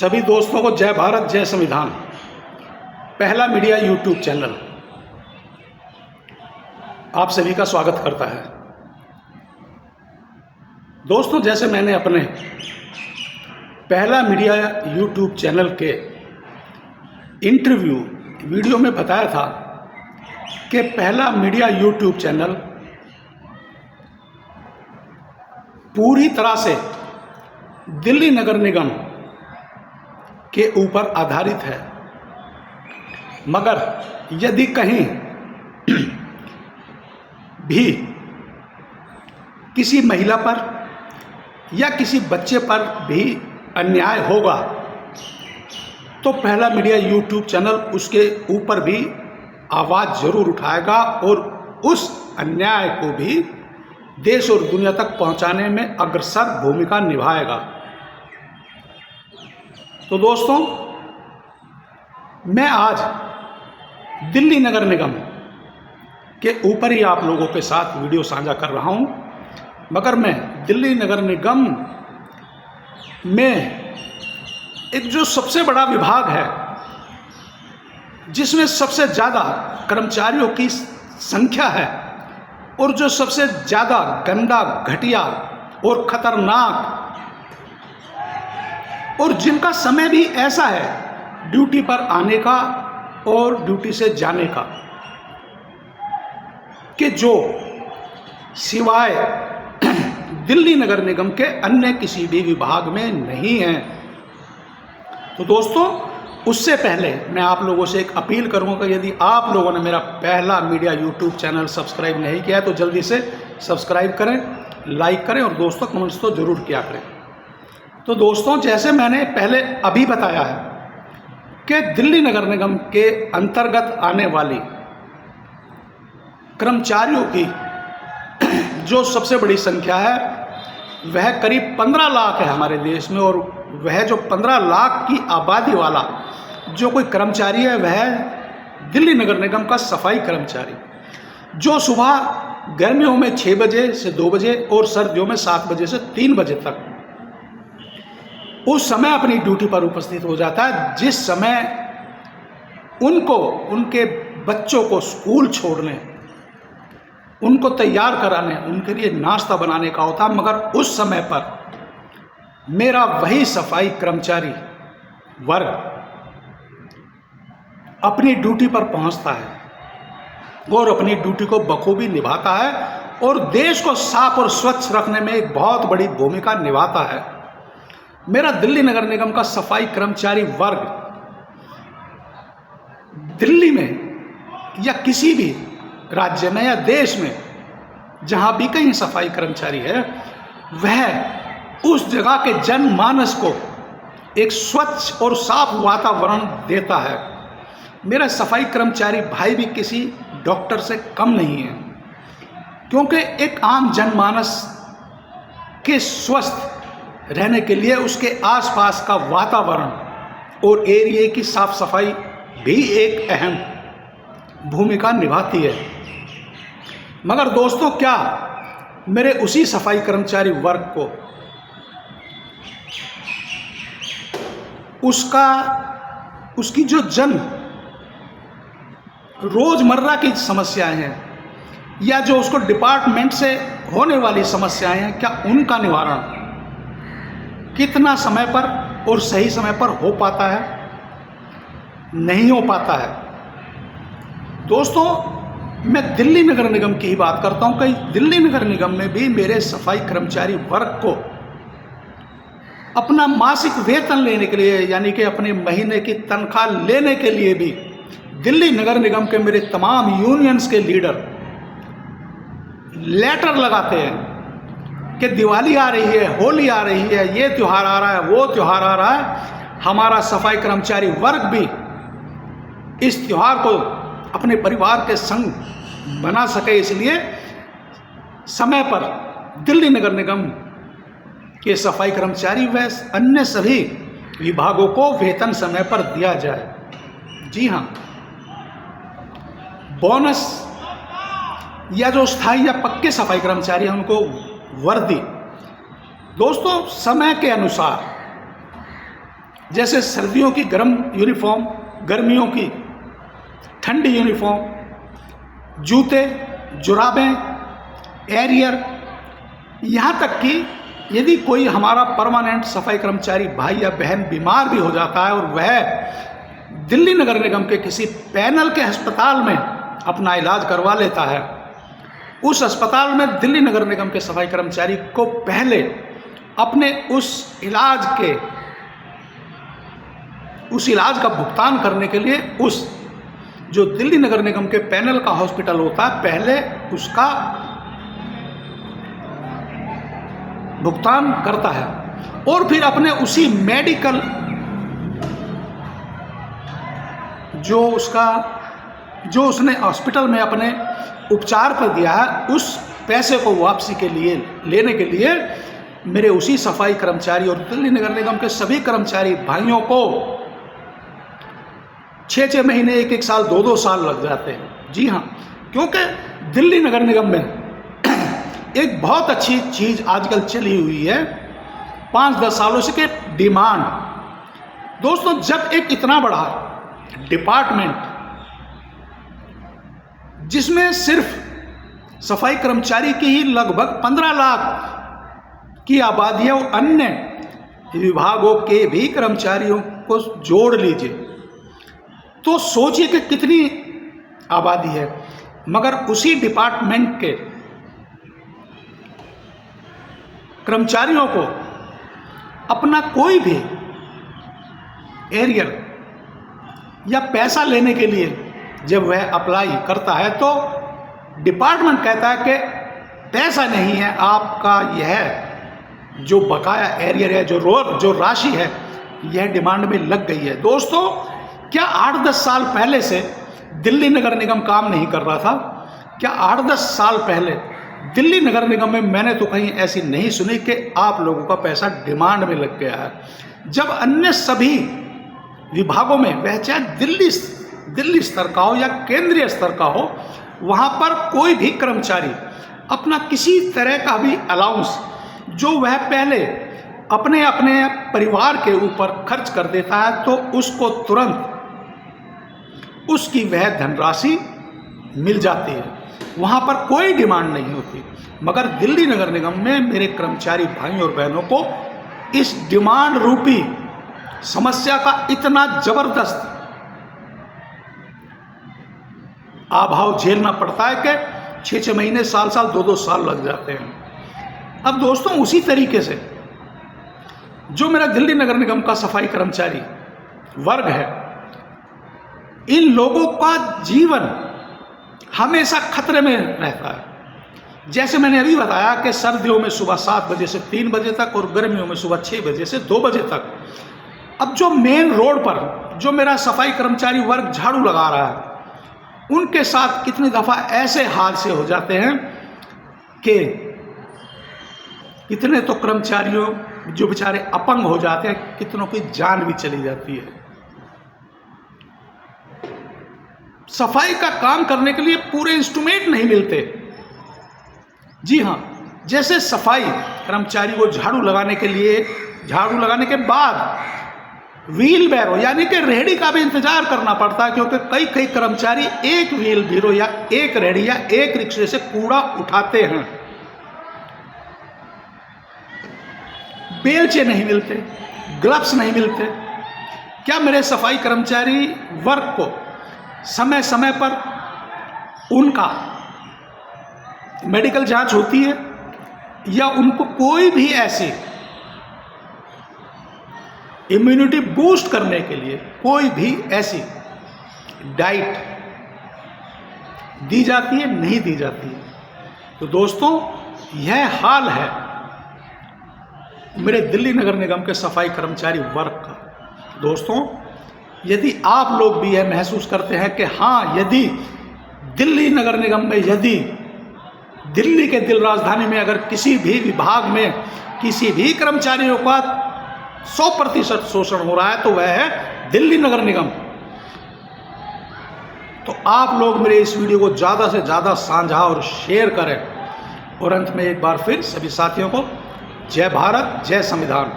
सभी दोस्तों को जय भारत जय संविधान। पहला मीडिया यूट्यूब चैनल आप सभी का स्वागत करता है। दोस्तों, जैसे मैंने अपने पहला मीडिया यूट्यूब चैनल के इंटरव्यू वीडियो में बताया था कि पहला मीडिया यूट्यूब चैनल पूरी तरह से दिल्ली नगर निगम के ऊपर आधारित है, मगर यदि कहीं भी किसी महिला पर या किसी बच्चे पर भी अन्याय होगा तो पहला मीडिया यूट्यूब चैनल उसके ऊपर भी आवाज़ जरूर उठाएगा और उस अन्याय को भी देश और दुनिया तक पहुंचाने में अग्रसर भूमिका निभाएगा। तो दोस्तों, मैं आज दिल्ली नगर निगम के ऊपर ही आप लोगों के साथ वीडियो साझा कर रहा हूं, मगर मैं दिल्ली नगर निगम में एक जो सबसे बड़ा विभाग है जिसमें सबसे ज़्यादा कर्मचारियों की संख्या है और जो सबसे ज़्यादा गंदा, घटिया और खतरनाक और जिनका समय भी ऐसा है ड्यूटी पर आने का और ड्यूटी से जाने का कि जो सिवाय दिल्ली नगर निगम के अन्य किसी भी विभाग में नहीं है। तो दोस्तों, उससे पहले मैं आप लोगों से एक अपील करूंगा कि यदि आप लोगों ने मेरा पहला मीडिया यूट्यूब चैनल सब्सक्राइब नहीं किया है तो जल्दी से सब्सक्राइब करें, लाइक करें और दोस्तों कमेंट्स तो ज़रूर किया करें। तो दोस्तों, जैसे मैंने पहले अभी बताया है कि दिल्ली नगर निगम के अंतर्गत आने वाली कर्मचारियों की जो सबसे बड़ी संख्या है वह करीब 15 लाख है हमारे देश में, और वह जो 15 लाख की आबादी वाला जो कोई कर्मचारी है वह दिल्ली नगर निगम का सफाई कर्मचारी, जो सुबह गर्मियों में 6 बजे से 2 बजे और सर्दियों में 7 बजे से 3 बजे तक उस समय अपनी ड्यूटी पर उपस्थित हो जाता है, जिस समय उनको उनके बच्चों को स्कूल छोड़ने, उनको तैयार कराने, उनके लिए नाश्ता बनाने का होता है, मगर उस समय पर मेरा वही सफाई कर्मचारी वर्ग अपनी ड्यूटी पर पहुंचता है और अपनी ड्यूटी को बखूबी निभाता है और देश को साफ और स्वच्छ रखने में एक बहुत बड़ी भूमिका निभाता है। मेरा दिल्ली नगर निगम का सफाई कर्मचारी वर्ग दिल्ली में या किसी भी राज्य में या देश में जहां भी कहीं सफाई कर्मचारी है, वह उस जगह के जनमानस को एक स्वच्छ और साफ वातावरण देता है। मेरा सफाई कर्मचारी भाई भी किसी डॉक्टर से कम नहीं है, क्योंकि एक आम जनमानस के स्वस्थ रहने के लिए उसके आसपास का वातावरण और एरिया की साफ सफाई भी एक अहम भूमिका निभाती है। मगर दोस्तों, क्या मेरे उसी सफाई कर्मचारी वर्ग को उसकी जो रोजमर्रा की समस्याएं हैं या जो उसको डिपार्टमेंट से होने वाली समस्याएं हैं, क्या उनका निवारण कितना समय पर और सही समय पर हो पाता है? नहीं हो पाता है। दोस्तों, मैं दिल्ली नगर निगम की ही बात करता हूं कि दिल्ली नगर निगम में भी मेरे सफाई कर्मचारी वर्ग को अपना मासिक वेतन लेने के लिए, यानी कि अपने महीने की तनख्वाह लेने के लिए भी दिल्ली नगर निगम के मेरे तमाम यूनियंस के लीडर लेटर लगाते हैं कि दिवाली आ रही है, होली आ रही है, ये त्यौहार आ रहा है, वो त्यौहार आ रहा है, हमारा सफाई कर्मचारी वर्ग भी इस त्यौहार को अपने परिवार के संग बना सके, इसलिए समय पर दिल्ली नगर निगम के सफाई कर्मचारी व अन्य सभी विभागों को वेतन समय पर दिया जाए। जी हाँ, बोनस या जो स्थायी या पक्के सफाई कर्मचारी हैं उनको वर्दी दोस्तों समय के अनुसार जैसे सर्दियों की गर्म यूनिफॉर्म, गर्मियों की ठंडी यूनिफॉर्म, जूते, जुराबें, एरियर, यहाँ तक कि यदि कोई हमारा परमानेंट सफाई कर्मचारी भाई या बहन बीमार भी हो जाता है और वह दिल्ली नगर निगम के किसी पैनल के अस्पताल में अपना इलाज करवा लेता है, उस अस्पताल में दिल्ली नगर निगम के सफाई कर्मचारी को पहले अपने उस इलाज का भुगतान करने के लिए उस जो दिल्ली नगर निगम के पैनल का हॉस्पिटल होता है, पहले उसका भुगतान करता है और फिर अपने उसी मेडिकल जो उसने हॉस्पिटल में अपने उपचार पर दिया है, उस पैसे को वापसी के लिए लेने के लिए मेरे उसी सफाई कर्मचारी और दिल्ली नगर निगम के सभी कर्मचारी भाइयों को 6-6 महीने, 1-1 साल, 2-2 साल लग जाते हैं। जी हाँ, क्योंकि दिल्ली नगर निगम में एक बहुत अच्छी चीज़ आजकल चली हुई है 5-10 सालों से कि डिमांड। दोस्तों, जब एक इतना बड़ा डिपार्टमेंट जिसमें सिर्फ सफाई कर्मचारी की ही लगभग 15 लाख की आबादी है और अन्य विभागों के भी कर्मचारियों को जोड़ लीजिए तो सोचिए कि कितनी आबादी है, मगर उसी डिपार्टमेंट के कर्मचारियों को अपना कोई भी एरियर या पैसा लेने के लिए जब वह अप्लाई करता है तो डिपार्टमेंट कहता है कि पैसा नहीं है, आपका यह जो बकाया एरियर है, जो राशि है, यह डिमांड में लग गई है। दोस्तों, क्या 8-10 साल पहले से दिल्ली नगर निगम काम नहीं कर रहा था? क्या 8-10 साल पहले दिल्ली नगर निगम में मैंने तो कहीं ऐसी नहीं सुनी कि आप लोगों का पैसा डिमांड में लग गया है, जब अन्य सभी विभागों में, वह चाहे दिल्ली स्तर का हो या केंद्रीय स्तर का हो, वहाँ पर कोई भी कर्मचारी अपना किसी तरह का भी अलाउंस जो वह पहले अपने परिवार के ऊपर खर्च कर देता है तो उसको तुरंत उसकी वह धनराशि मिल जाती है, वहाँ पर कोई डिमांड नहीं होती। मगर दिल्ली नगर निगम में मेरे कर्मचारी भाई और बहनों को इस डिमांड रूपी समस्या का इतना जबरदस्त अभाव झेलना पड़ता है कि 6-6 महीने, साल-साल, 2-2 साल लग जाते हैं। अब दोस्तों, उसी तरीके से जो मेरा दिल्ली नगर निगम का सफाई कर्मचारी वर्ग है, इन लोगों का जीवन हमेशा खतरे में रहता है। जैसे मैंने अभी बताया कि सर्दियों में सुबह 7 बजे से 3 बजे तक और गर्मियों में सुबह 6 बजे से 2 बजे तक। अब जो मेन रोड पर जो मेरा सफाई कर्मचारी वर्ग झाड़ू लगा रहा है, उनके साथ कितनी दफ़ा ऐसे हादसे हो जाते हैं कि कितने तो कर्मचारियों जो बेचारे अपंग हो जाते हैं, कितनों की जान भी चली जाती है। सफाई का काम करने के लिए पूरे इंस्ट्रूमेंट नहीं मिलते। जी हाँ, जैसे सफाई कर्मचारी को झाड़ू लगाने के बाद व्हील बैरो यानी कि रेहड़ी का भी इंतजार करना पड़ता है, क्योंकि कई कर्मचारी एक व्हील बैरो या एक रेहड़ी या एक रिक्शे से कूड़ा उठाते हैं। बेलचे नहीं मिलते, ग्लव्स नहीं मिलते। क्या मेरे सफाई कर्मचारी वर्ग को समय समय पर उनका मेडिकल जांच होती है या उनको कोई भी ऐसी इम्यूनिटी बूस्ट करने के लिए कोई भी ऐसी डाइट दी जाती है? नहीं दी जाती है। तो दोस्तों, यह हाल है मेरे दिल्ली नगर निगम के सफाई कर्मचारी वर्ग का। दोस्तों, यदि आप लोग भी यह महसूस करते हैं कि हाँ, यदि दिल्ली नगर निगम में, यदि दिल्ली के दिल राजधानी में अगर किसी भी विभाग में किसी भी कर्मचारियों का 100% शोषण हो रहा है तो वह है दिल्ली नगर निगम। तो आप लोग मेरे इस वीडियो को ज़्यादा से ज़्यादा साझा और शेयर करें। और अंत में एक बार फिर सभी साथियों को जय भारत, जय संविधान।